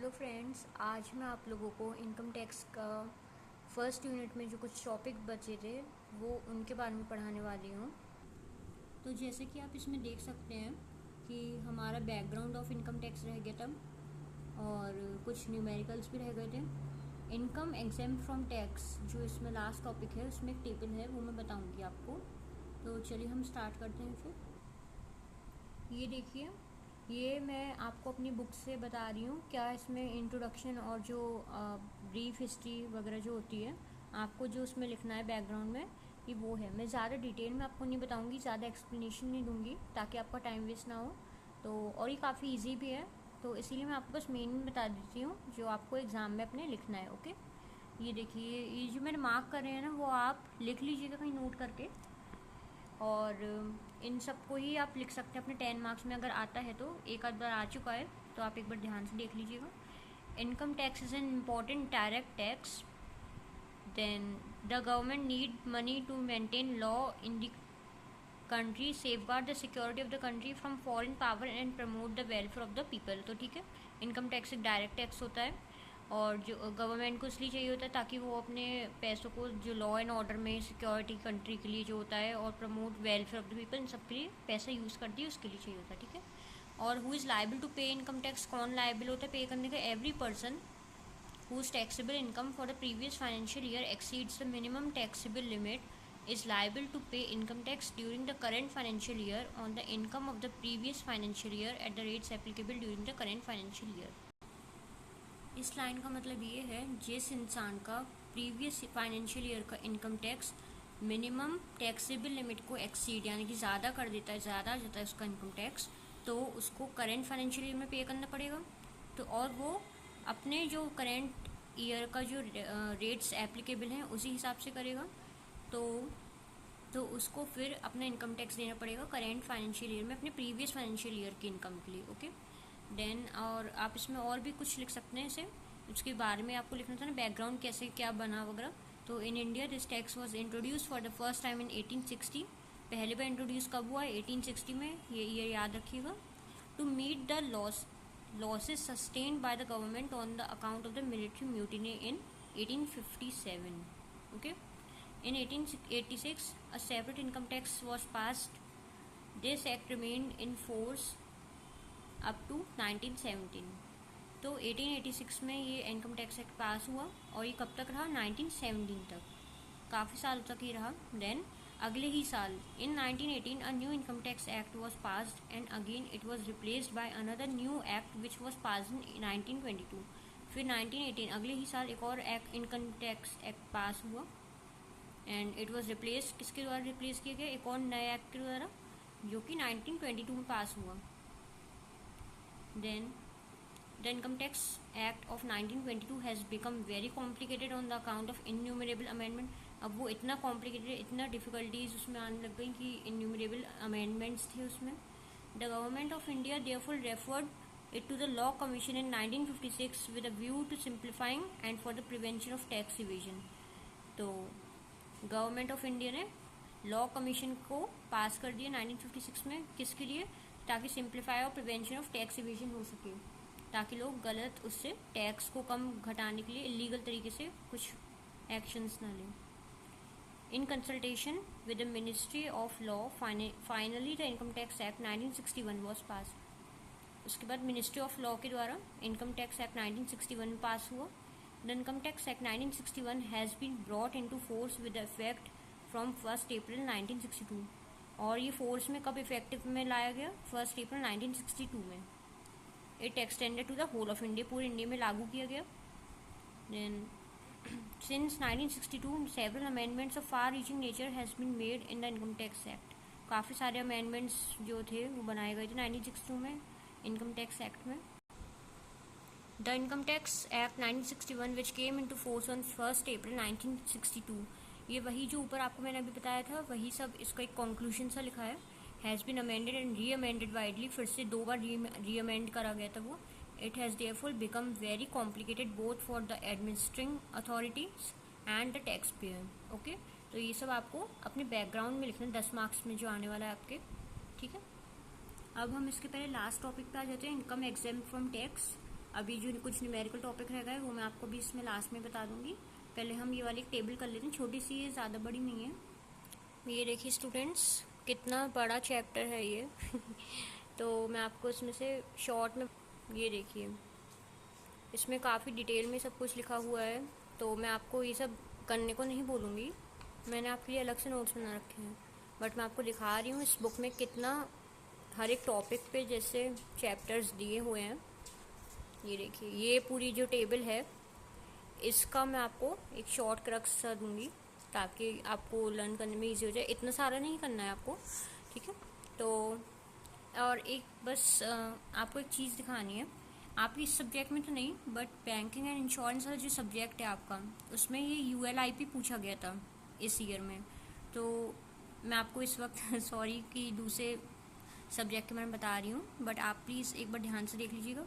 Hello friends, आज मैं आप लोगों को इनकम टैक्स का फर्स्ट यूनिट में जो कुछ टॉपिक बचे थे वो उनके बारे में पढ़ाने वाली हूँ। तो जैसे कि आप इसमें देख सकते हैं कि हमारा बैकग्राउंड ऑफ इनकम टैक्स रह गया था और कुछ न्यूमेरिकल्स भी रह गए थे। इनकम एग्जेम्प्ट फ्रॉम टैक्स जो इसमें लास्ट टॉपिक है उसमें एक टेबल है, वो मैं बताऊँगी आपको। तो चलिए हम स्टार्ट करते हैं। फिर ये देखिए, ये मैं आपको अपनी बुक से बता रही हूँ। क्या इसमें इंट्रोडक्शन और जो ब्रीफ हिस्ट्री वगैरह जो होती है आपको जो उसमें लिखना है बैकग्राउंड में, ये वो है। मैं ज़्यादा डिटेल में आपको नहीं बताऊँगी, ज़्यादा एक्सप्लेनेशन नहीं दूँगी ताकि आपका टाइम वेस्ट ना हो। तो और ये काफ़ी इजी भी है, तो इसीलिए मैं आपको बस मेन में बता देती हूँ जो आपको एग्ज़ाम में अपने लिखना है। ओके, ये देखिए, ये जो मैंने मार्क कर रहे हैं ना वो आप लिख लीजिएगा कहीं नोट करके, और इन सबको ही आप लिख सकते हैं अपने 10 मार्क्स में। अगर आता है तो, एक आध बार आ चुका है तो आप एक बार ध्यान से देख लीजिएगा। Income tax is an important direct tax. Then the government need money to maintain law in the country, safeguard the security of the country from foreign power and promote the welfare of the people. तो ठीक है, income tax एक direct tax होता है और जो government को इसलिए चाहिए होता है ताकि वो अपने पैसों को जो लॉ एंड ऑर्डर में सिक्योरिटी कंट्री के लिए जो होता है और promote welfare of the people, इन सब के लिए पैसा यूज़ करती है, उसके लिए चाहिए होता है। ठीक है, और हु इज़ लाइबल टू पे इनकम टैक्स, कौन लाइबल होता है पे करने का? Every person whose taxable income for the previous financial year exceeds the minimum taxable limit is liable to pay income tax during the current financial year on the income of the previous financial year at the rates applicable during the current financial year। इस line का मतलब ये है, जिस इंसान का previous financial year का income tax minimum taxable limit को एक्सीड यानी कि ज़्यादा कर देता है, ज़्यादा आ जाता है उसका इनकम टैक्स, तो उसको करेंट फाइनेंशियल ईयर में पे करना पड़ेगा। तो और वो अपने जो करेंट ईयर का जो रेट्स एप्लीकेबल हैं उसी हिसाब से करेगा। तो उसको फिर अपना इनकम टैक्स देना पड़ेगा करेंट फाइनेंशियल ईयर में अपने प्रीवियस फाइनेंशियल ईयर की इनकम के लिए। ओके, देन और आप इसमें और भी कुछ लिख सकते हैं इसे, उसके बारे में आपको लिखना था ना, बैकग्राउंड कैसे क्या बना वगैरह। तो in India this tax was introduce for the first time in 1860। पहले बार इंट्रोड्यूस कब हुआ है? 1860 में, ये याद रखिएगा। To meet the losses sustained by the government on the account of the military mutiny in 1857. Okay, in 1886 a separate income tax was passed. This act remained in force up to 1917. तो 1886 में ये income tax act पास हुआ और ये कब तक रहा? 1917 तक, काफ़ी सालों तक ही रहा। देन अगले ही साल इन 1918 a new income tax act was passed and again it was replaced by another new act which was passed in 1922। फिर 1918 अगले ही साल एक और एक्ट इनकम टैक्स एक्ट पास हुआ एंड इट वाज रिप्लेस, किसके द्वारा रिप्लेस किया गया? एक और नए एक्ट के द्वारा जो कि 1922 में पास हुआ। Then The Income Tax Act of 1922 has become very complicated on the account of innumerable amendment। अब वो इतना complicated, इतना difficulties उसमें आने लग गई कि innumerable amendments थे उसमें। The government of India therefore referred it to the Law Commission in 1956 with a view to simplifying and for the prevention of tax evasion। तो गवर्नमेंट ऑफ इंडिया ने लॉ कमीशन को पास कर दिया 1956 में, किसके लिए? ताकि सिंप्लीफाई और प्रिवेंशन ऑफ टैक्स इवेजन हो सके, ताकि लोग गलत उससे टैक्स को कम घटाने के लिए इलीगल तरीके से कुछ एक्शंस ना लें। In consultation with the ministry of law finally the income tax act 1961 was pass. उसके बाद मिनिस्ट्री ऑफ लॉ के द्वारा इनकम टैक्स एक्ट 1961 में पास हुआ। The income tax act 1961 has been brought into force with effect from 1 April 1962। और ये force में कब इफेक्टिव में लाया गया? 1 अप्रैल 1962 में। It extended to the whole of India, पूरे इंडिया में लागू किया गया। Then since 1962 several amendments of far reaching nature has been made in the income tax act. काफ़ी सारे अमेंडमेंट्स जो थे वो बनाए गए थे 1962 में इनकम टैक्स एक्ट में। The income tax act 1961 which came into force on 1 April 1962, ये वही जो ऊपर आपको मैंने अभी बताया था वही सब, इसका एक कंक्लूजन सा लिखा है। Has been amended and re amended widely, फिर से 2 बार री अमेंड करा गया था वो। It has therefore become very complicated both for the administering authorities and the tax payer. Okay, तो ये सब आपको अपने बैकग्राउंड में लिखना 10 मार्क्स में जो आने वाला है आपके। ठीक है, अब हम इसके पहले लास्ट टॉपिक पे आ जाते हैं, इनकम एग्जेम्प्ट फ्रॉम टैक्स। अभी जो कुछ न्यूमेरिकल टॉपिक रह गए वो मैं आपको भी इसमें लास्ट में बता दूंगी। पहले हम ये वाली एक टेबल कर लेते हैं, छोटी सी है, ज़्यादा बड़ी नहीं है। ये देखिए स्टूडेंट्स, कितना बड़ा चैप्टर है ये तो मैं आपको इसमें से शॉर्ट में, ये देखिए इसमें काफ़ी डिटेल में सब कुछ लिखा हुआ है, तो मैं आपको ये सब करने को नहीं बोलूँगी, मैंने आपके लिए अलग से नोट्स बना रखे हैं, बट मैं आपको दिखा रही हूँ इस बुक में कितना हर एक टॉपिक पे जैसे चैप्टर्स दिए हुए हैं। ये देखिए ये पूरी जो टेबल है इसका मैं आपको एक शॉर्ट क्रक्स दूंगी ताकि आपको लर्न करने में इजी हो जाए। इतना सारा नहीं करना है आपको, ठीक है। तो और एक बस आपको एक चीज़ दिखानी है, आप इस सब्जेक्ट में तो नहीं बट बैंकिंग एंड इंश्योरेंस वाला जो सब्जेक्ट है आपका, उसमें ये ULIP पूछा गया था इस ईयर में। तो मैं आपको इस वक्त सॉरी कि दूसरे सब्जेक्ट के बारे में बता रही हूँ, बट आप प्लीज़ एक बार ध्यान से देख लीजिएगा।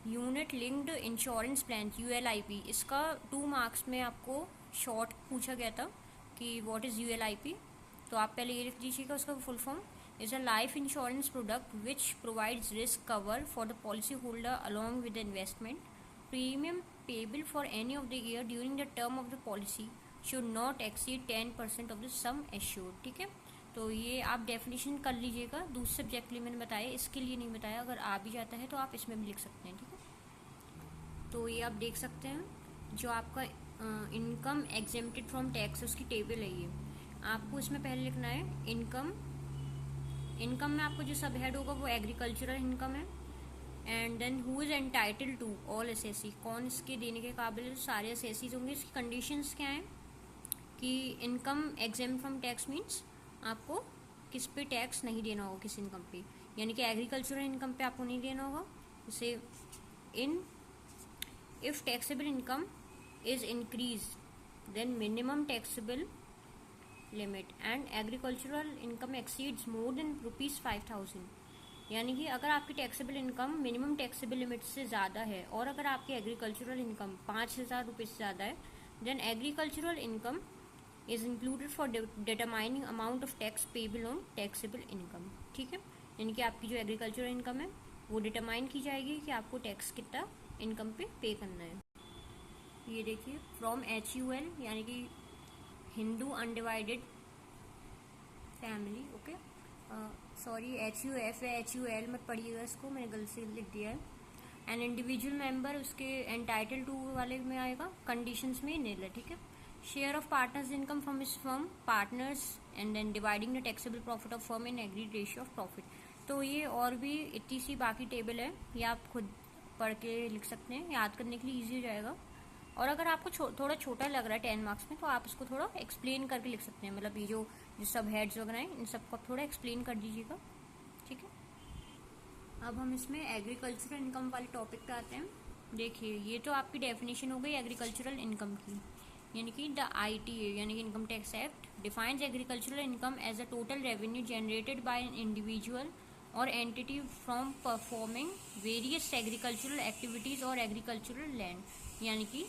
Unit linked insurance plan ULIP, इसका 2 मार्क्स में आपको शॉर्ट पूछा गया था कि व्हाट इज़ ULIP। तो आप पहले ये लिख लीजिएगा, उसका full form is a life insurance product which provides risk cover for the policy holder along with the investment. Premium payable for any of the year during the term of the policy should not exceed 10% of the sum assured, ठीक है। तो ये आप definition कर लीजिएगा, दूसरे subject के लिए मैंने बताया, इसके लिए नहीं बताया। अगर आ भी जाता है तो आप इसमें भी लिख सकते हैं, ठीक है। तो ये आप देख सकते हैं जो आपका इनकम एग्जेम्प्टेड फ्रॉम टैक्स उसकी टेबल है ये। आपको इसमें पहले लिखना है इनकम। इनकम में आपको जो सब हेड होगा वो एग्रीकल्चरल इनकम है। And then who is entitled to all assessee, कौन इसके देने के काबिल है, सारे एसेसीज होंगे। इसकी कंडीशंस क्या हैं कि income exempt from tax means आपको किस पे टैक्स नहीं देना होगा, किस इनकम पे, यानी कि एग्रीकल्चरल इनकम पे आपको नहीं देना होगा। जैसे if taxable income is increase than minimum taxable limit and agricultural income exceeds more than ₹5,000, यानी कि अगर आपकी taxable income minimum taxable limit से ज़्यादा है और अगर आपकी एग्रीकल्चरल इनकम 5,000 रुपये से ज़्यादा है, then agricultural income is included for determining amount of tax payable on taxable income, ठीक है। यानी कि आपकी जो एग्रीकल्चरल इनकम है वो डिटरमाइन की जाएगी कि आपको टैक्स कितना इनकम पे करना है। ये देखिए फ्रॉम HUL यानी कि Hindu undivided family, okay, sorry HUF है, HUL मत पढ़िएगा इसको, मैंने गलती से लिख दिया है। एन इंडिविजुअल मेंबर उसके एंटाइटल टू वाले में आएगा, कंडीशंस में नील है, ठीक है। Share of partners income from his firm partners and then dividing the taxable profit of firm in agreed ratio of profit. तो ये और भी इतनी सी बाकी टेबल है, ये आप खुद पढ़ के लिख सकते हैं, याद करने के लिए ईजी हो जाएगा। और अगर आपको थोड़ा छोटा लग रहा है 10 मार्क्स में तो आप इसको थोड़ा एक्सप्लेन करके लिख सकते हैं, मतलब ये जो सब हेड्स वगैरह हैं इन सबको आप थोड़ा एक्सप्लेन कर दीजिएगा, ठीक है। अब हम इसमें एग्रीकल्चरल इनकम वाले टॉपिक पे आते हैं। देखिए ये तो आपकी डेफिनेशन हो गई एग्रीकल्चरल इनकम की, यानी कि द ITA यानी कि income tax act defines agricultural income as a total revenue generated by an individual or entity from performing various agricultural activities or agricultural land, यानी कि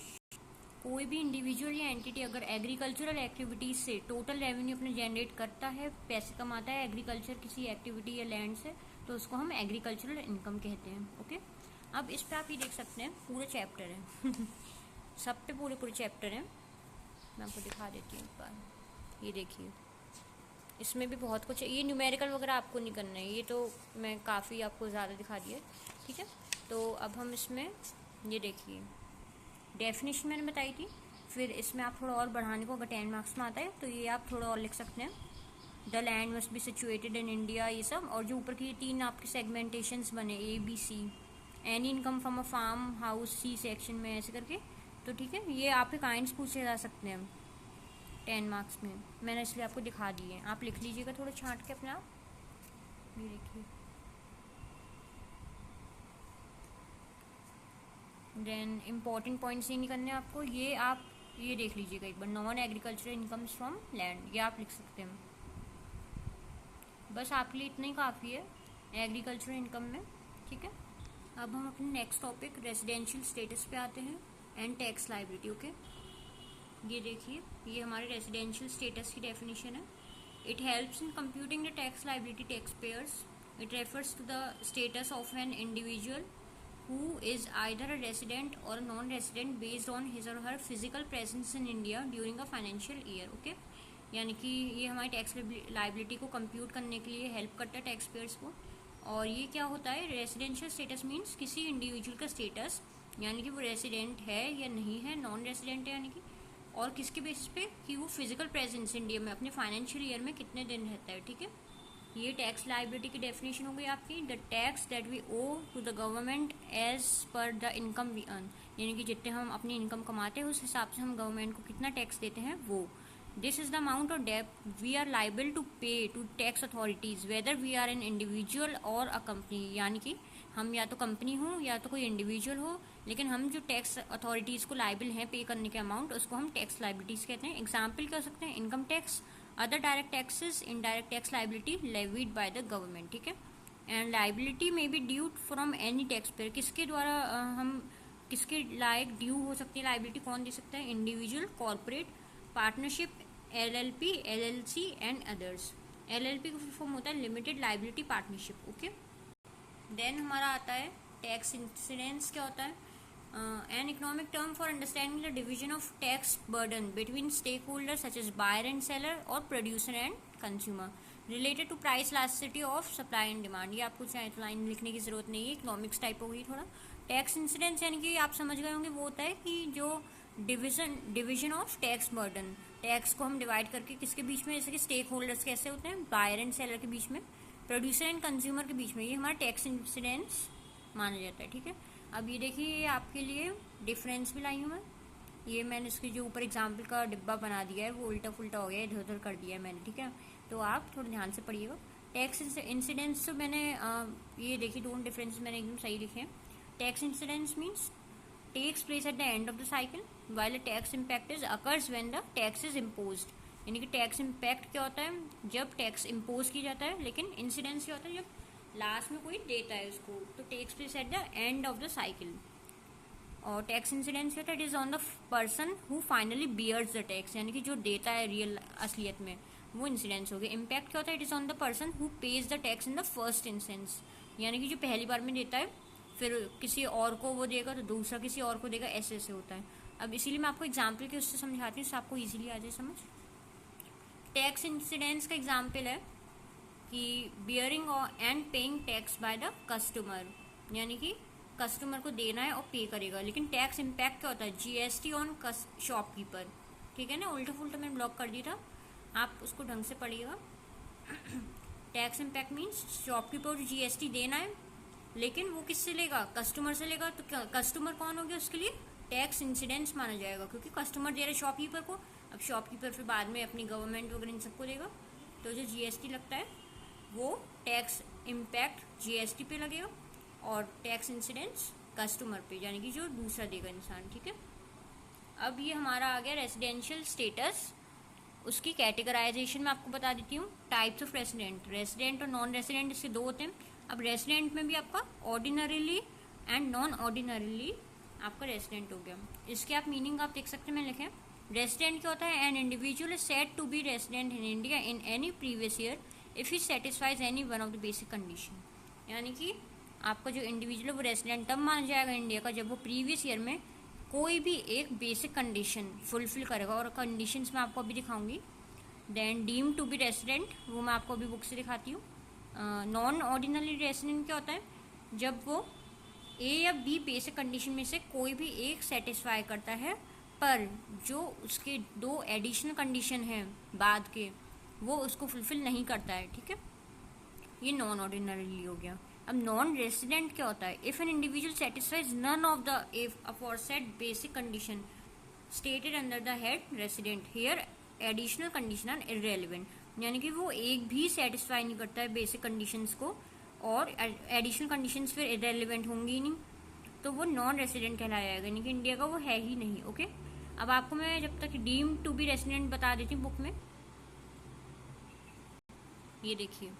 कोई भी इंडिविजुअल या एंटिटी अगर एग्रीकल्चरल एक्टिविटीज़ से टोटल रेवेन्यू अपने जनरेट करता है, पैसे कमाता है एग्रीकल्चर किसी एक्टिविटी या लैंड से, तो उसको हम एग्रीकल्चरल इनकम कहते हैं, ओके। अब इस पर आप ये देख सकते हैं पूरा चैप्टर है सब पे पूरे चैप्टर हैं, मैं आपको दिखा देती हूँ एक बार। ये देखिए इसमें भी बहुत कुछ है, ये न्यूमेरिकल वगैरह आपको नहीं करना है, ये तो मैं काफ़ी आपको ज़्यादा दिखा दिया, ठीक है। तो अब हम इसमें ये देखिए डेफिनेशन मैंने बताई थी, फिर इसमें आप थोड़ा और बढ़ाने को, अगर 10 मार्क्स में आता है तो ये आप थोड़ा और लिख सकते हैं। The land must be situated in India, ये सब, और जो ऊपर की 3 आपके सेगमेंटेशंस बने ABC, any income from a farm house C section में, ऐसे करके, तो ठीक है। ये आपके काइंड्स पूछे जा सकते हैं 10 मार्क्स में, मैंने इसलिए आपको दिखा दिए, आप लिख लीजिएगा थोड़ा छांट के अपने आप। ये देखिए देन इम्पॉर्टेंट पॉइंट्स ये नहीं करने आपको, ये आप ये देख लीजिएगा एक बार, non agricultural incomes from land, ये आप लिख सकते हैं, बस आपके लिए इतना ही काफ़ी है एग्रीकल्चरल इनकम में, ठीक है। अब हम अपने नेक्स्ट टॉपिक रेजिडेंशियल स्टेटस पे आते हैं एंड टैक्स लाइबिलिटी, ओके। ये देखिए ये हमारे रेजिडेंशियल स्टेटस की डेफिनेशन है। It helps in computing the tax liability tax payers, it refers to the status of an individual who is either a resident or a non-resident based on his or her physical presence in India during a financial year. Okay, यानी कि ये हमारी tax liability को compute करने के लिए help करता है टैक्स पेयर्स को। और ये क्या होता है, रेसिडेंशियल स्टेटस मीन्स किसी इंडिविजुअल का स्टेटस, यानी कि वो रेसिडेंट है या नहीं है, नॉन रेसिडेंट है यानी कि, और किसके बेसिस पे कि वो फिजिकल प्रेजेंस इंडिया में अपने फाइनेंशियल ईयर में कितने दिन रहता है। ठीक है, ये टैक्स लाइबिलिटी की डेफिनेशन हो गई आपकी। The tax that we owe to the government as per the income we earn, यानी कि जितने हम अपनी इनकम कमाते हैं उस हिसाब से हम गवर्नमेंट को कितना टैक्स देते हैं वो। This is the amount of debt we are liable to pay to tax authorities whether we are an individual or a company, यानी कि हम या तो कंपनी हो या तो कोई इंडिविजुअल हो, लेकिन हम जो टैक्स अथॉरिटीज़ को लाइबल हैं पे करने के अमाउंट, उसको हम टैक्स लाइबिलिटीज़ कहते हैं। एग्जाम्पल क्या हो सकते हैं, income tax, other direct taxes, indirect tax liability levied by the government. ठीक है, एंड लाइबिलिटी में be due from any tax payer, किसके द्वारा हम किसके लायक ड्यू हो सकती है लाइबिलिटी, कौन दे सकता है, individual, corporate, partnership, LLP, LLC and others. LLP का फुल फॉर्म होता है limited liability partnership. Okay, then हमारा आता है टैक्स इंसिडेंस। क्या होता है, an economic term for understanding the division of tax burden between stakeholder such as buyer and seller or producer and consumer related to price elasticity of supply and demand. ये आपको चाहे तो line लिखने की जरूरत नहीं है, economics type हो गई थोड़ा। टैक्स इंसिडेंस यानी कि आप समझ गए होंगे, वो होता है कि जो division of tax burden, tax को हम डिवाइड करके किसके बीच में, जैसे कि स्टेक होल्डर्स कैसे होते हैं, बायर एंड सेलर के बीच में, प्रोड्यूसर एंड कंज्यूमर के बीच में, ये हमारा टैक्स इंसिडेंस माना जाता है। ठीक है, अब ये देखिए ये आपके लिए डिफरेंस भी लाई हूँ मैं, ये मैंने इसके जो ऊपर एग्जाम्पल का डिब्बा बना दिया है वो उल्टा फुल्टा हो गया, इधर उधर कर दिया है मैंने। ठीक है, तो आप थोड़ा ध्यान से पढ़िएगा। टैक्स इंसिडेंस तो मैंने ये देखिए दोनों डिफरेंस मैंने एकदम सही लिखे हैं। Tax incidence means takes place at the end of the cycle while tax impact is occurs when the tax is imposed, यानी कि टैक्स इम्पैक्ट क्या होता है जब टैक्स इम्पोज किया जाता है, लेकिन इंसिडेंस क्या होता है जब लास्ट में कोई देता है उसको, तो takes place at the end of the cycle. और टैक्स इंसिडेंस क्या होता है, it is on the person who finally bears the tax, यानी कि जो देता है रियल असलियत में, वो इंसिडेंस हो गया। इम्पैक्ट क्या होता है, it is on the person who page the tax in the first instance, यानी कि जो पहली बार में देता है फिर किसी और को वो देगा तो दूसरा किसी और को देगा, ऐसे ऐसे होता है। अब इसीलिए मैं आपको एग्जाम्पल के उससे समझाती हूँ, उससे आपको ईजिली आ जाए समझ। टैक्स इंसिडेंस का एग्जाम्पल है कि bearing and paying tax by the customer, यानी कि कस्टमर को देना है और पे करेगा। लेकिन टैक्स इम्पैक्ट क्या होता है, GST ऑन शॉपकीपर। ठीक है ना, उल्टा फुल्टा मैंने ब्लॉक कर दिया था, आप उसको ढंग से पढ़िएगा। टैक्स इम्पैक्ट मीन्स शॉपकीपर को GST देना है, लेकिन वो किससे लेगा, कस्टमर से लेगा। तो कस्टमर कौन हो गया, उसके लिए टैक्स इंसिडेंस माना जाएगा, क्योंकि कस्टमर दे रहा है शॉपकीपर को। अब शॉपकीपर फिर बाद में अपनी गवर्नमेंट वगैरह इन सबको देगा, तो जो GST लगता है वो टैक्स इम्पैक्ट GST पे लगेगा और टैक्स इंसिडेंस कस्टमर पे, यानी कि जो दूसरा देगा इंसान। ठीक है, अब ये हमारा आ गया रेसिडेंशियल स्टेटस। उसकी कैटेगराइजेशन मैं आपको बता देती हूँ। टाइप्स ऑफ रेसिडेंट, रेसिडेंट और नॉन रेसिडेंट, इसके दो होते हैं। अब रेसिडेंट में भी आपका ऑर्डिनरीली एंड नॉन ऑर्डिनरीली आपका रेसिडेंट हो गया। इसके आप मीनिंग आप देख सकते हैं, मैं लिखे रेसिडेंट क्या होता है, an individual is said to be resident in India in any previous year if he satisfies any one of the basic condition, यानी कि आपका जो इंडिविजुअल है वो रेसिडेंट तब माना जाएगा इंडिया का जब वो प्रीवियस ईयर में कोई भी एक बेसिक कंडीशन फुलफिल करेगा, और कंडीशंस मैं आपको अभी दिखाऊंगी। Then deem to be resident, वो मैं आपको अभी बुक से दिखाती हूँ। नॉन ऑर्डिनरी रेसिडेंट क्या होता है, जब वो A या B बेसिक कंडीशन में से कोई भी एक सेटिस्फाई करता है, पर जो उसके दो एडिशनल कंडीशन हैं बाद के, वो उसको फुलफिल नहीं करता है। ठीक है, ये नॉन ऑर्डिनरी हो गया। अब नॉन रेसिडेंट क्या होता है, if an individual satisfies none of the aforesaid basic condition stated under the head resident, here additional condition are irrelevant, यानी कि वो एक भी सेटिस्फाई नहीं करता है बेसिक कंडीशंस को, और एडिशनल कंडीशंस फिर इररेलेवेंट होंगी ही नहीं, तो वो नॉन रेसिडेंट कहलाया जाएगा, यानी कि इंडिया का वो है ही नहीं। ओके, अब आपको मैं जब तक डीम टू बी रेसिडेंट बता देती हूँ बुक में। ये देखिए,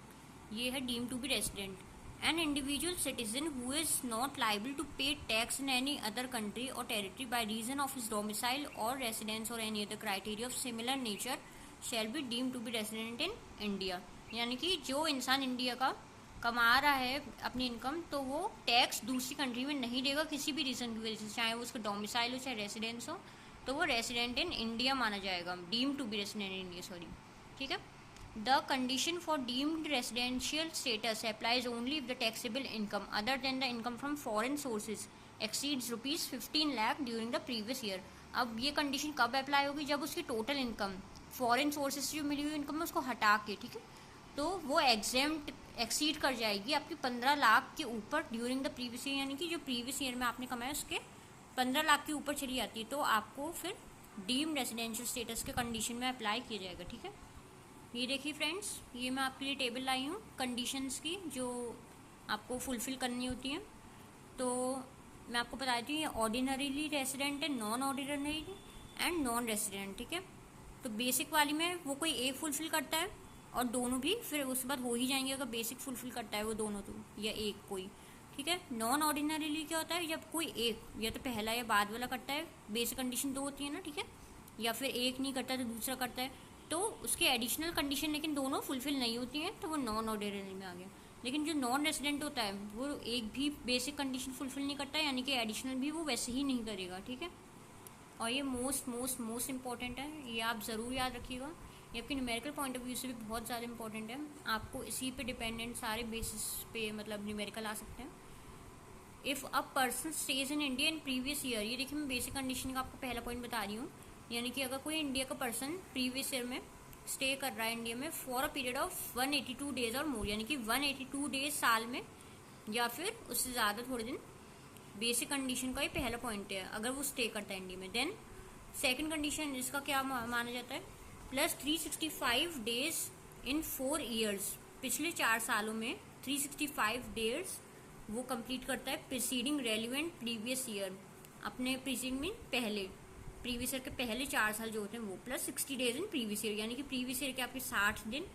ये है deem to be resident, an individual citizen who is not liable to pay tax in any other country or territory by reason of his domicile or residence or any other criteria of similar nature shall be deem to be resident in India, यानी कि जो इंसान India का कमा रहा है अपनी income, तो वो टैक्स दूसरी कंट्री में नहीं देगा किसी भी रीज़न की वजह से, चाहे वो उसका डोमिसाइल हो चाहे रेसिडेंस हो, तो वो रेसिडेंट इन इंडिया माना जाएगा, deem to be resident in India, sorry, ठीक है। The condition for deemed residential status applies only if the taxable income other than the income from foreign sources exceeds ₹15 lakh during the previous year. अब ये condition कब apply होगी? जब उसकी total income foreign sources से जो मिली हुई इनकम है उसको हटा के, ठीक है, तो वो एग्जेम्प्ट एक्सीड कर जाएगी आपकी 15 लाख के ऊपर ड्यूरिंग द प्रीवियस ईयर, यानी कि जो प्रीवियस ईयर में आपने कमाया उसके 15 लाख के ऊपर चली जाती है, तो आपको फिर डीम्ड रेसिडेंशियल स्टेटस के कंडीशन में अप्लाई किया जाएगा, ठीक है। ये देखिए फ्रेंड्स, ये मैं आपके लिए टेबल लाई हूँ कंडीशंस की जो आपको फुलफिल करनी होती हैं। तो मैं आपको बता देती हूँ, ये ऑर्डिनरीली रेसिडेंट है, non ordinary and non resident, ठीक है। तो बेसिक वाली में वो कोई एक फुलफिल करता है और दोनों भी फिर उसके बाद हो ही जाएंगे अगर बेसिक फुलफिल करता है वो दोनों, तो या एक कोई, ठीक है। नॉन ऑर्डिनरीली क्या होता है? जब कोई एक या तो पहला या बाद वाला करता है, बेसिक कंडीशन दो होती है ना, ठीक है, या फिर एक नहीं करता तो दूसरा करता है, तो उसके एडिशनल कंडीशन लेकिन दोनों फुलफिल नहीं होती हैं, तो वो नॉन ऑर्डिनरी में आ गया। लेकिन जो नॉन रेसिडेंट होता है वो एक भी बेसिक कंडीशन फुलफिल नहीं करता है, यानी कि एडिशनल भी वो वैसे ही नहीं करेगा, ठीक है। और ये मोस्ट मोस्ट मोस्ट इंपॉर्टेंट है, ये आप ज़रूर याद रखिएगा, ये आपके न्यूमेरिकल पॉइंट ऑफ व्यू से भी बहुत ज़्यादा इंपॉर्टेंट है। आपको इसी पे डिपेंडेंट सारे बेसिस पे मतलब न्यूमेरिकल आ सकते हैं। If a person stage in India in previous year, ये देखिए मैं बेसिक कंडीशन का आपको पहला पॉइंट बता रही हूँ, यानी कि अगर कोई इंडिया का पर्सन प्रीवियस ईयर में स्टे कर रहा है इंडिया में for a period of 182 days और मोर, यानी कि 182 डेज साल में या फिर उससे ज़्यादा थोड़े दिन, बेसिक कंडीशन का ही पहला पॉइंट है अगर वो स्टे करता है इंडिया में। देन सेकंड कंडीशन जिसका क्या माना जाता है, प्लस 365 डेज इन 4 ईयर्स, पिछले 4 सालों में 365 डेज वो कंप्लीट करता है प्रीसीडिंग रेलिवेंट प्रीवियस ईयर, अपने प्रीसीडिंग में पहले प्रीवियस ईयर के पहले 4 साल जो होते हैं वो, plus 60 days in previous year, यानी कि प्रीवियस ईयर के आपके 60 दिन,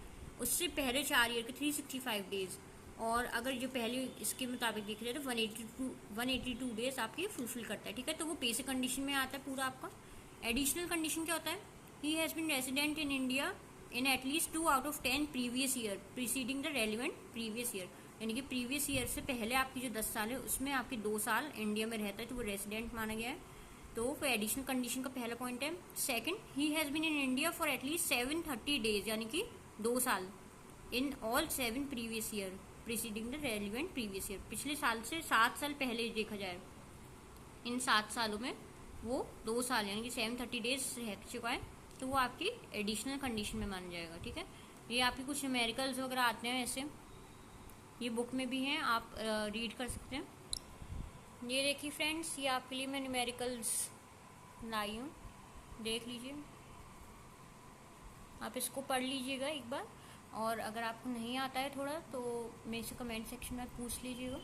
उससे पहले 4 ईयर के 365 डेज, और अगर जो पहले इसके मुताबिक देख रहे हैं तो 182 डेज आपकी फुलफिल करता है, ठीक है। तो वो बेसिक कंडीशन में आता है पूरा आपका। एडिशनल कंडीशन क्या होता है? He has been resident in India in at least 2 out of 10 previous year preceding the relevant previous year, यानी कि प्रीवियस ईयर से पहले आपकी जो 10 साल है उसमें आपके 2 साल इंडिया में रहता है तो वो रेसिडेंट माना गया है, तो वो एडिशनल कंडीशन का पहला पॉइंट है। Second, he has been in India for at least 730 days, यानी कि 2 साल in all 7 previous year preceding the relevant previous year, पिछले साल से 7 साल पहले देखा जाए, इन 7 सालों में वो 2 साल यानी कि 730 डेज रह चुका है, तो वो आपकी एडिशनल कंडीशन में माना जाएगा, ठीक है। ये आपके कुछ न्यूमेरिकल्स वगैरह आते हैं ऐसे, ये बुक में भी हैं, आप रीड कर सकते हैं। ये देखिए फ्रेंड्स, ये आपके लिए मैं न्यूमेरिकल्स लाई हूँ, देख लीजिए, आप इसको पढ़ लीजिएगा एक बार, और अगर आपको नहीं आता है थोड़ा तो मेरे से कमेंट सेक्शन में पूछ लीजिएगा,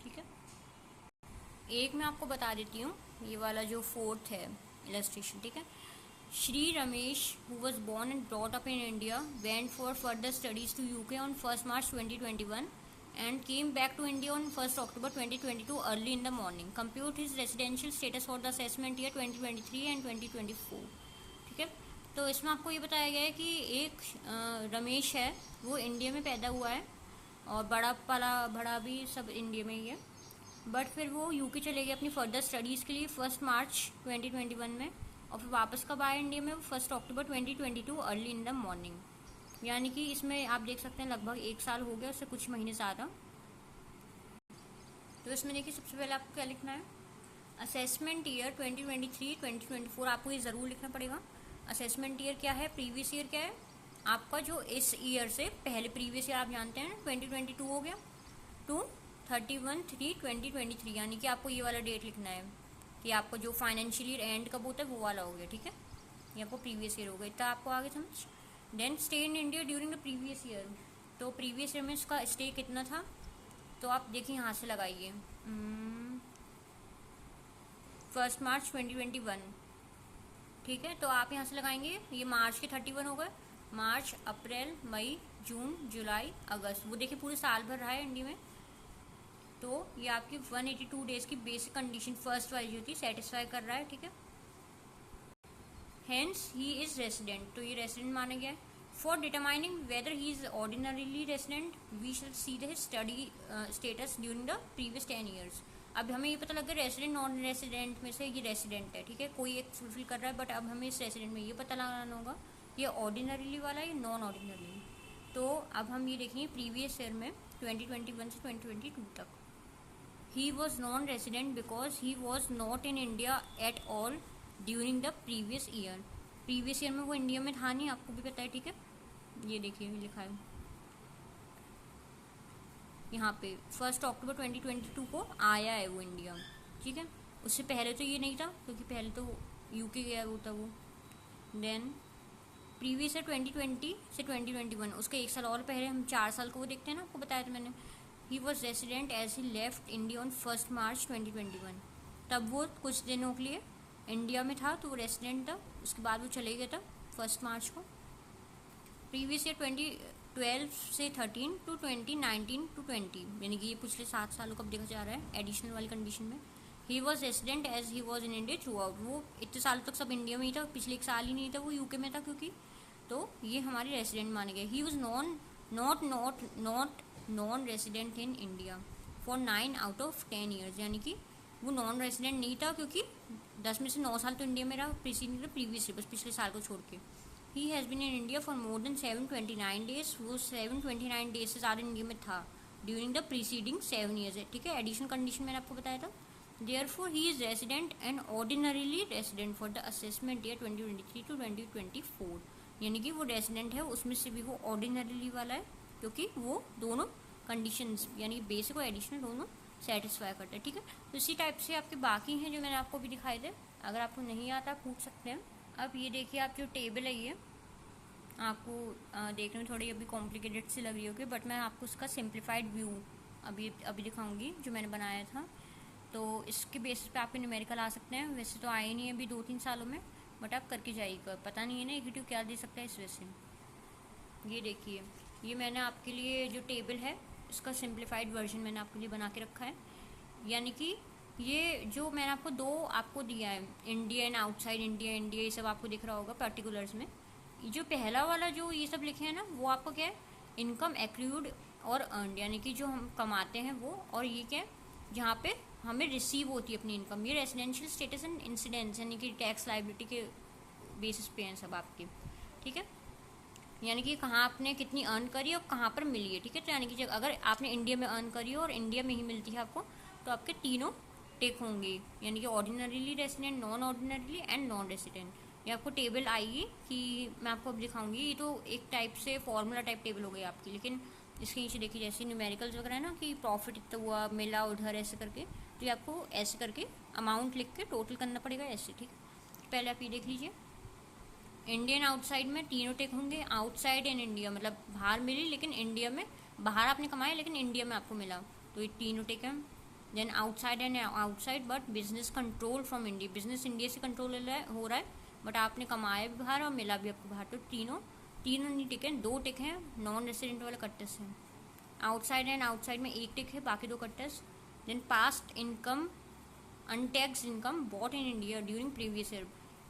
ठीक है। एक मैं आपको बता देती हूँ, ये वाला जो 4th है इलस्ट्रेशन, ठीक है। Shri Ramesh who was born and brought up in India went for further studies to UK on 1st March 2021 and came back to India on 1st October 2022 early in the morning. Compute his residential status for the assessment year 2023 and 2024, ठीक है। तो इसमें आपको ये बताया गया है कि एक रमेश है, वो इंडिया में पैदा हुआ है और बड़ा पला बड़ा भी सब इंडिया में ही है, बट फिर वो यूके चले गए अपनी फर्दर स्टडीज़ के लिए 1 मार्च 2021 में, और फिर वापस कब आए इंडिया में? 1 अक्टूबर 2022 अर्ली इन द मॉर्निंग, यानी कि इसमें आप देख सकते हैं लगभग 1 साल हो गया, उससे कुछ महीने ज़्यादा। तो इसमें देखिए सबसे पहले आपको क्या लिखना है, असेसमेंट ईयर 2023-2024 आपको ये ज़रूर लिखना पड़ेगा। असेसमेंट ईयर क्या है, प्रीवियस ईयर क्या है आपका, जो इस ईयर से पहले प्रीवियस ईयर आप जानते हैं 2022 हो गया, टू 31/3/2023, यानी कि आपको ये वाला डेट लिखना है कि आपको जो फाइनेंशियल ईयर एंड कब होता है वो वाला हो गया, ठीक है। ये आपको प्रीवियस ईयर हो गया, इतना आपको आगे समझ। Then stay in India during the previous year, तो प्रीवियस ईयर में इसका स्टे कितना था, तो आप देखिए यहाँ से लगाइए 1 मार्च 2021, ठीक है। तो आप यहाँ से लगाएंगे, ये मार्च के 31 हो गए, मार्च, अप्रैल, मई, जून, जुलाई, अगस्त, वो देखिए पूरे साल भर रहा है इंडिया में, तो ये आपकी 182 डेज की बेसिक कंडीशन फर्स्ट वाली जो थी सेटिस्फाई कर रहा है, ठीक है। हेंस ही इज रेसिडेंट, तो ये रेसिडेंट माना गया है। For determining whether he is ordinarily resident, we shall see the study status during the previous 10 years. अब हमें ये पता लग गया रेसिडेंट नॉन रेसिडेंट में से ये रेसिडेंट है, ठीक है, कोई एक फुलफिल कर रहा है, बट अब हमें इस रेसिडेंट में ये पता लगाना होगा ये ऑर्डिनरीली वाला है या नॉन ऑर्डिनरी। तो अब हम ये देखेंगे प्रीवियस ईयर में 2021 से 2022 तक। He was non resident because he was not in India at all during the previous year. Previous year में वो इंडिया में था नहीं, आपको भी पता है, ठीक है। ये देखिए लिखा है यहाँ पे 1 अक्टूबर 2022 को आया है वो इंडिया, ठीक है। उससे पहले तो ये नहीं था क्योंकि पहले तो यूके गया होता वो। देन प्रीवियस ईयर 2020 से 2021, उसके एक साल और पहले हम 4 साल को वो देखते हैं ना, आपको बताया था मैंने। He was resident as he left India on 1 March 2021। तब वो कुछ दिनों के लिए इंडिया में था तो वो रेसिडेंट था, उसके बाद वो चले गया था 1 मार्च को। प्रीवियस ईयर 2012 से 13 टू 2019 टू 20, यानी कि ये पिछले 7 सालों का देखा जा रहा है एडिशनल वाली कंडीशन में। He was resident as he was in India throughout. वो इतने साल तक सब इंडिया में ही था, पिछले 1 साल ही नहीं था वो यूके में था क्योंकि, तो ये हमारे रेसिडेंट माने गए। He was non resident in India for 9 out of 10 years, यानी कि वो नॉन रेसिडेंट नहीं था क्योंकि 10 में से 9 साल तो इंडिया में रहा प्रीवियस बस पिछले साल को छोड़ के। He has been in India for more than 729 days. वो 729 डेज से ज़्यादा इंडिया में था ड्यूरिंग द प्रीसीडिंग 7 ईयर्स है, ठीक है। एडिशनल कंडीशन मैंने आपको बताया था। Therefore he is resident and ordinarily resident for the assessment year 2023 to 2024, यानी कि वो रेसिडेंट है, उसमें से भी वो ऑर्डिनरीली वाला है क्योंकि वो दोनों कंडीशंस यानी बेसिक और एडिशनल दोनों सेटिस्फाई करता है, ठीक है। तो इसी टाइप से आपके बाकी हैं जो मैंने आपको भी दिखाई दे, अगर आपको नहीं आता पूछ सकते हैं। अब ये देखिए आप जो टेबल है ये आपको देखने में थोड़ी अभी कॉम्प्लिकेटेड सी लग रही होगी, बट मैं आपको उसका सिंप्लीफाइड व्यू अभी दिखाऊंगी जो मैंने बनाया था। तो इसके बेसिस पे आपके न्यूमेरिकल आ सकते हैं, वैसे तो आए नहीं अभी 2-3 सालों में, बट आप करके जाइएगा, पता नहीं है ना एग्जीक्यूटिव क्या दे सकता है इस वजह से। ये देखिए ये मैंने आपके लिए जो टेबल है इसका सिंप्लीफाइड वर्जन मैंने आपके लिए बना के रखा है, यानी कि ये जो मैंने आपको दिया है इंडिया एंड आउटसाइड इंडिया, ये सब आपको दिख रहा होगा पर्टिकुलर्स में। जो पहला वाला जो ये सब लिखे हैं ना वो आपको क्या है, इनकम एक्रूड और अर्नड, यानी कि जो हम कमाते हैं वो, और ये क्या है जहाँ पे हमें रिसीव होती है अपनी इनकम। ये रेसिडेंशियल स्टेटस एंड इंसिडेंस यानी कि टैक्स लाइबिलिटी के बेसिस पे हैं सब आपके, ठीक है। यानी कि कहाँ आपने कितनी अर्न करी और कहाँ पर मिली है, ठीक है। तो यानी कि अगर आपने इंडिया में अर्न करी हो और इंडिया में ही मिलती है आपको, तो आपके तीनों टिक होंगे, यानी कि ordinarily resident, non ordinarily and non resident. ये आपको टेबल आएगी कि मैं आपको अब दिखाऊंगी। ये तो एक टाइप से फॉर्मूला टाइप टेबल हो गई आपकी, लेकिन इसके नीचे देखिए जैसे न्यूमेरिकल्स वगैरह है ना कि प्रॉफिट इतना हुआ मिला उधर ऐसे करके, तो ये आपको ऐसे करके अमाउंट लिख के टोटल करना पड़ेगा ऐसे, ठीक है। पहले आप ये देख लीजिए इंडियन आउटसाइड में तीनों टिक होंगे, आउटसाइड एंड इंडिया मतलब बाहर मिली लेकिन इंडिया में, बाहर आपने कमाया लेकिन इंडिया में आपको मिला, तो ये तीनों टिक है। Then outside and outside but business control from India, business India से कंट्रोल हो रहा है बट आपने कमाया भी बाहर और मिला भी आपको बाहर, तो तीनों नहीं टिक हैं, 2 टिक हैं, नॉन रेसिडेंट वाले कट्टस हैं। आउटसाइड एंड आउटसाइड में 1 टिक है, बाकी 2 कट्टस। Then past income untax income bought in India during previous year,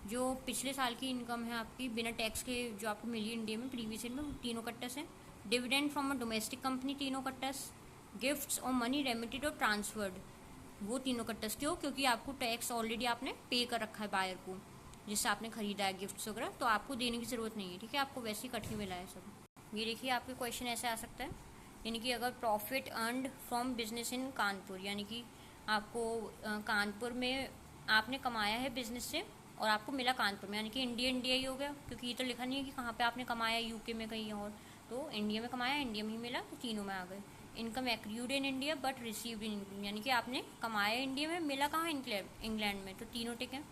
जो पिछले साल की इनकम है आपकी बिना टैक्स के जो आपको मिली इंडिया में प्रीवियस ईयर में, वो तीनों कट्टस हैं। Dividend from a domestic company तीनों कट्टस। गिफ्ट्स और मनी रेमिटेड और ट्रांसफर्ड वो तीनों कट्टस। क्यों? क्योंकि आपको टैक्स ऑलरेडी आपने पे कर रखा है बायर को जिससे आपने खरीदा है गिफ्ट्स वगैरह, तो आपको देने की ज़रूरत नहीं है, ठीक है। आपको वैसे ही इकट्ठे मिला है सब। ये देखिए आपके क्वेश्चन ऐसे आ सकता है, यानी कि अगर profit earned from business in Kanpur, यानी कि आपको कानपुर में आपने कमाया है बिजनेस से और आपको मिला कानपुर में, यानी कि इंडिया ही हो गया क्योंकि ये तो लिखा नहीं है कि कहाँ पे आपने कमाया, यूके में कहीं और, तो इंडिया में कमाया इंडिया में ही मिला, तो तीनों में आ गए। Income accrued in India but received in England, यानी कि आपने कमाया इंडिया में मिला कहाँ, इंग्लैंड में, तो तीनों टिक हैं।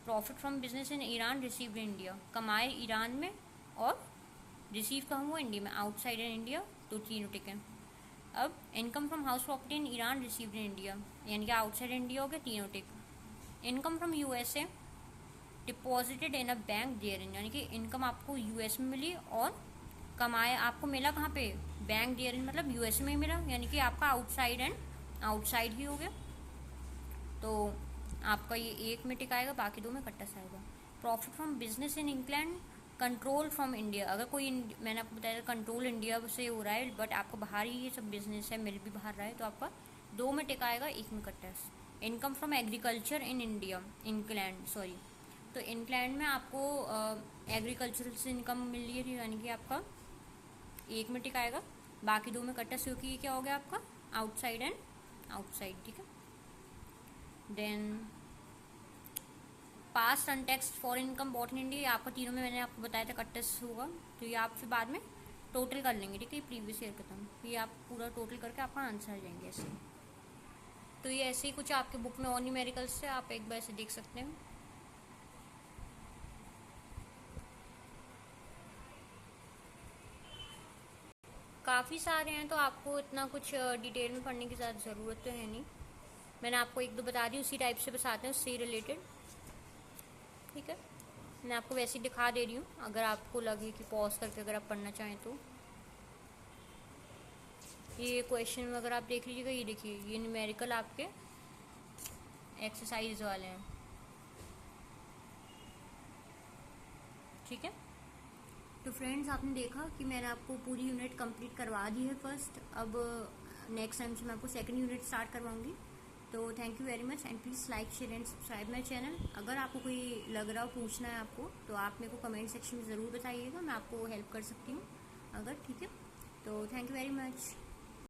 Profit from business in Iran received in India, कमाए ईरान में और रिसीव कहाँ हुआ इंडिया में, आउटसाइड इन इंडिया, तो तीनों टिक हैं। अब income from house property in Iran received in India, यानी कि आउटसाइड इंडिया हो गया, तीनों tick. Income from USA deposited in a bank there in, यानी कि इनकम आपको यूएस में मिली और कमाया आपको मिला कहाँ पे, बैंक देयर इन मतलब यूएस में ही मिला, यानी कि आपका आउटसाइड एंड आउटसाइड ही हो गया, तो आपका ये 1 में टिक आएगा, बाकी 2 में कट्टस आएगा। Profit from business in England control from India, अगर कोई मैंने आपको बताया कंट्रोल इंडिया से हो रहा है बट आपका बाहर ही ये सब बिजनेस है, मिल भी बाहर रहा है, तो आपका 2 में टिक आएगा, 1 में कट है। Income from agriculture in India, England sorry, तो इंग्लैंड में आपको एग्रीकल्चर से इनकम मिल रही है, यानी कि आपका 1 में टिक आएगा, बाकी 2 में कट है, क्योंकि ये क्या हो गया आपका आउटसाइड एंड आउटसाइड, ठीक है। Then past untaxed foreign income bought in India, आपका तीनों में मैंने आपको बताया था कट्टेस होगा, तो ये आप फिर बाद में टोटल कर लेंगे, ठीक है, प्रीवियस ईयर खत्म, ये आप पूरा टोटल करके आपका आंसर आ जाएंगे ऐसे। तो ये ऐसे ही कुछ आपके बुक में और न्यूमेरिकल्स से आप एक बार ऐसे देख सकते हैं। काफ़ी सारे हैं, तो आपको इतना कुछ डिटेल में पढ़ने की ज़्यादा ज़रूरत तो है नहीं, मैंने आपको 1-2 बता दी, उसी टाइप से बस आते हैं, उससे रिलेटेड, ठीक है। मैं आपको वैसे ही दिखा दे रही हूँ, अगर आपको लगे कि पॉज करके अगर आप पढ़ना चाहें तो। ये क्वेश्चन अगर आप देख लीजिएगा, ये देखिए, ये न्यूमेरिकल आपके एक्सरसाइज वाले हैं, ठीक है। तो फ्रेंड्स, आपने देखा कि मैंने आपको पूरी यूनिट कंप्लीट करवा दी है फर्स्ट, अब नेक्स्ट टाइम से मैं आपको सेकंड यूनिट स्टार्ट करवाऊंगी। तो thank you very much and please like share and subscribe my channel. अगर आपको कोई लग रहा हो पूछना है आपको, तो आप मेरे को कमेंट सेक्शन में ज़रूर बताइएगा, मैं आपको हेल्प कर सकती हूँ अगर, ठीक है। तो थैंक यू वेरी मच।